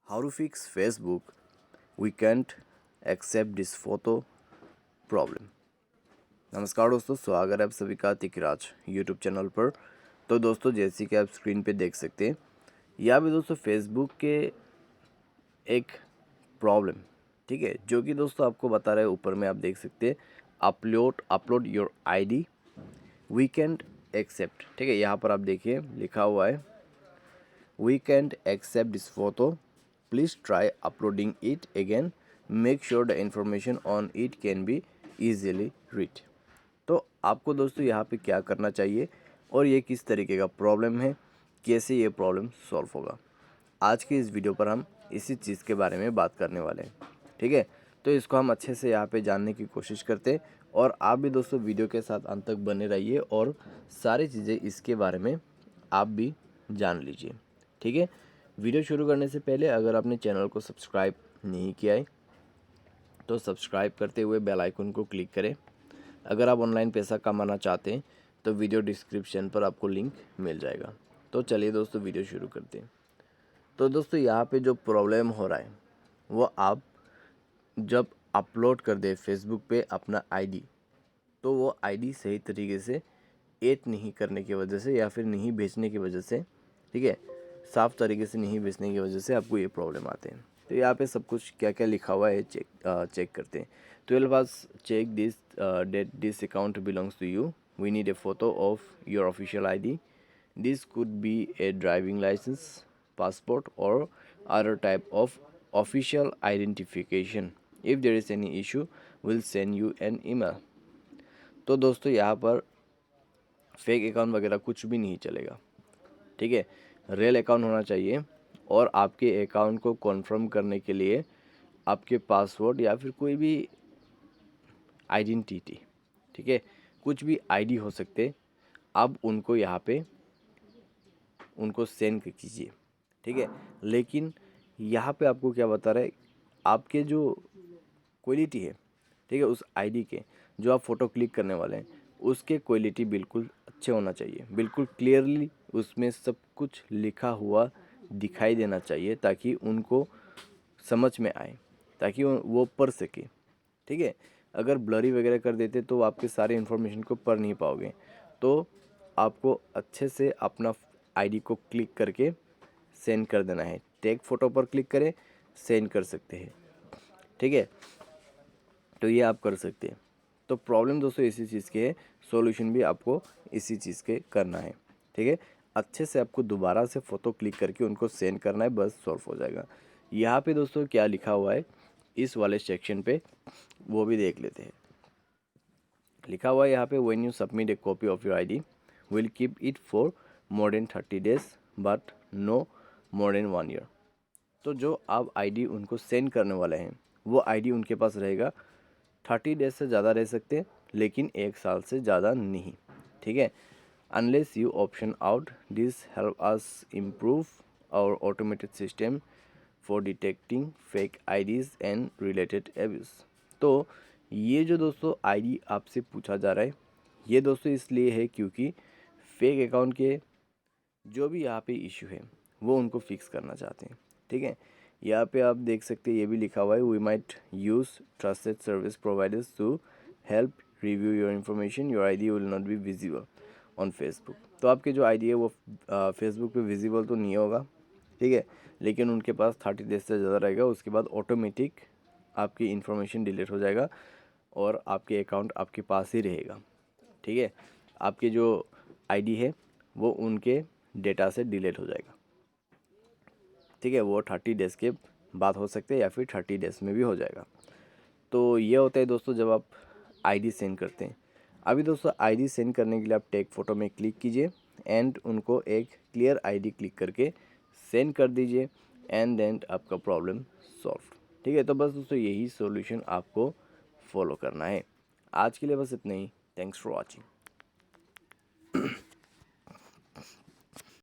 How to fix Facebook? We can't accept this photo problem. नमस्कार दोस्तों, स्वागत है आप सभी का तिकराज यूट्यूब चैनल पर। तो दोस्तों, जैसे कि आप स्क्रीन पे देख सकते हैं, यहाँ पे दोस्तों फेसबुक के एक प्रॉब्लम, ठीक है, जो कि दोस्तों आपको बता रहे हैं। ऊपर में आप देख सकते हैं, upload your ID we can't accept, ठीक है। यहाँ पर आप देखिए लिखा हुआ है, we can't accept this photo, please try uploading it again, make sure the information on it can be easily read। तो आपको दोस्तों यहाँ पे क्या करना चाहिए और ये किस तरीके का प्रॉब्लम है, कैसे ये प्रॉब्लम सॉल्व होगा, आज की इस वीडियो पर हम इसी चीज़ के बारे में बात करने वाले हैं, ठीक है। तो इसको हम अच्छे से यहाँ पे जानने की कोशिश करते हैं और आप भी दोस्तों वीडियो के साथ अंत तक बने रहिए और सारी चीज़ें इसके बारे में आप भी जान लीजिए, ठीक है। वीडियो शुरू करने से पहले अगर आपने चैनल को सब्सक्राइब नहीं किया है तो सब्सक्राइब करते हुए बेल आइकन को क्लिक करें। अगर आप ऑनलाइन पैसा कमाना चाहते हैं तो वीडियो डिस्क्रिप्शन पर आपको लिंक मिल जाएगा। तो चलिए दोस्तों वीडियो शुरू करते हैं। तो दोस्तों यहाँ पे जो प्रॉब्लम हो रहा है वो आप जब अपलोड कर दे फेसबुक पे अपना आईडी, तो वो आईडी सही तरीके से ऐड नहीं करने की वजह से या फिर नहीं भेजने की वजह से, ठीक है, साफ़ तरीके से नहीं भेजने की वजह से आपको ये प्रॉब्लम आते हैं। तो यहाँ पे सब कुछ क्या क्या लिखा हुआ है चेक करते हैं। 12 hours check this date this account belongs to you, we need a photo of your official ID, this could be a driving licence, passport or other type of official identification. If there is any issue, we'll send you an email। तो दोस्तों यहाँ पर fake account वगैरह कुछ भी नहीं चलेगा, ठीक है। रियल अकाउंट होना चाहिए और आपके अकाउंट को कॉन्फर्म करने के लिए आपके पासवर्ड या फिर कोई भी आइडेंटिटी, ठीक है, कुछ भी आईडी हो सकते, आप उनको यहाँ पे उनको सेंड कीजिए, ठीक है। लेकिन यहाँ पे आपको क्या बता रहा है, आपके जो क्वालिटी है, ठीक है, उस आईडी के जो आप फ़ोटो क्लिक करने वाले हैं उसके क्वालिटी बिल्कुल अच्छे होना चाहिए, बिल्कुल क्लियरली उसमें सब कुछ लिखा हुआ दिखाई देना चाहिए ताकि उनको समझ में आए, ताकि वो पढ़ सके, ठीक है। अगर ब्लरी वगैरह कर देते तो आपके सारे इन्फॉर्मेशन को पढ़ नहीं पाओगे। तो आपको अच्छे से अपना आईडी को क्लिक करके सेंड कर देना है। टेक फोटो पर क्लिक करें, सेंड कर सकते हैं, ठीक है। तो ये आप कर सकते हैं। तो प्रॉब्लम दोस्तों इसी चीज़ के है, सॉल्यूशन भी आपको इसी चीज़ के करना है, ठीक है। अच्छे से आपको दोबारा से फ़ोटो क्लिक करके उनको सेंड करना है, बस सॉल्व हो जाएगा। यहाँ पे दोस्तों क्या लिखा हुआ है इस वाले सेक्शन पे वो भी देख लेते हैं। लिखा हुआ है यहाँ पे, when you submit a copy of your ID will keep it for more than 30 days but no more than 1 year. तो जो आप आईडी उनको सेंड करने वाले हैं वो आईडी उनके पास रहेगा 30 डेज से ज़्यादा रह सकते हैं, लेकिन 1 साल से ज़्यादा नहीं, ठीक है। Unless you option out this help us improve our automated system for detecting fake IDs and related abuse. तो ये जो दोस्तों आईडी आपसे पूछा जा रहा है ये दोस्तों इसलिए है क्योंकि फेक अकाउंट के जो भी यहाँ पे इशू है वो उनको फिक्स करना चाहते हैं, ठीक है। यहाँ पे आप देख सकते हैं ये भी लिखा हुआ है, we might use trusted service providers to help review your information, your ID will not be visible on Facebook. तो आपके जो आईडी है वो फेसबुक पे विजिबल तो नहीं होगा, ठीक है, लेकिन उनके पास 30 डेज से ज़्यादा रहेगा। उसके बाद ऑटोमेटिक आपकी इन्फॉर्मेशन डिलीट हो जाएगा और आपके अकाउंट आपके पास ही रहेगा, ठीक है। आपके जो आईडी है वो उनके डेटा से डिलीट हो जाएगा, ठीक है। वो 30 डेज़ के बाद हो सकते हैं या फिर 30 डेज़ में भी हो जाएगा। तो ये होता है दोस्तों जब आप आईडी सेंड करते हैं। अभी दोस्तों आईडी सेंड करने के लिए आप टेक फ़ोटो में क्लिक कीजिए एंड उनको एक क्लियर आईडी क्लिक करके सेंड कर दीजिए एंड देन आपका प्रॉब्लम सॉल्व, ठीक है। तो बस दोस्तों यही सॉल्यूशन आपको फॉलो करना है। आज के लिए बस इतना ही। Thanks for watching.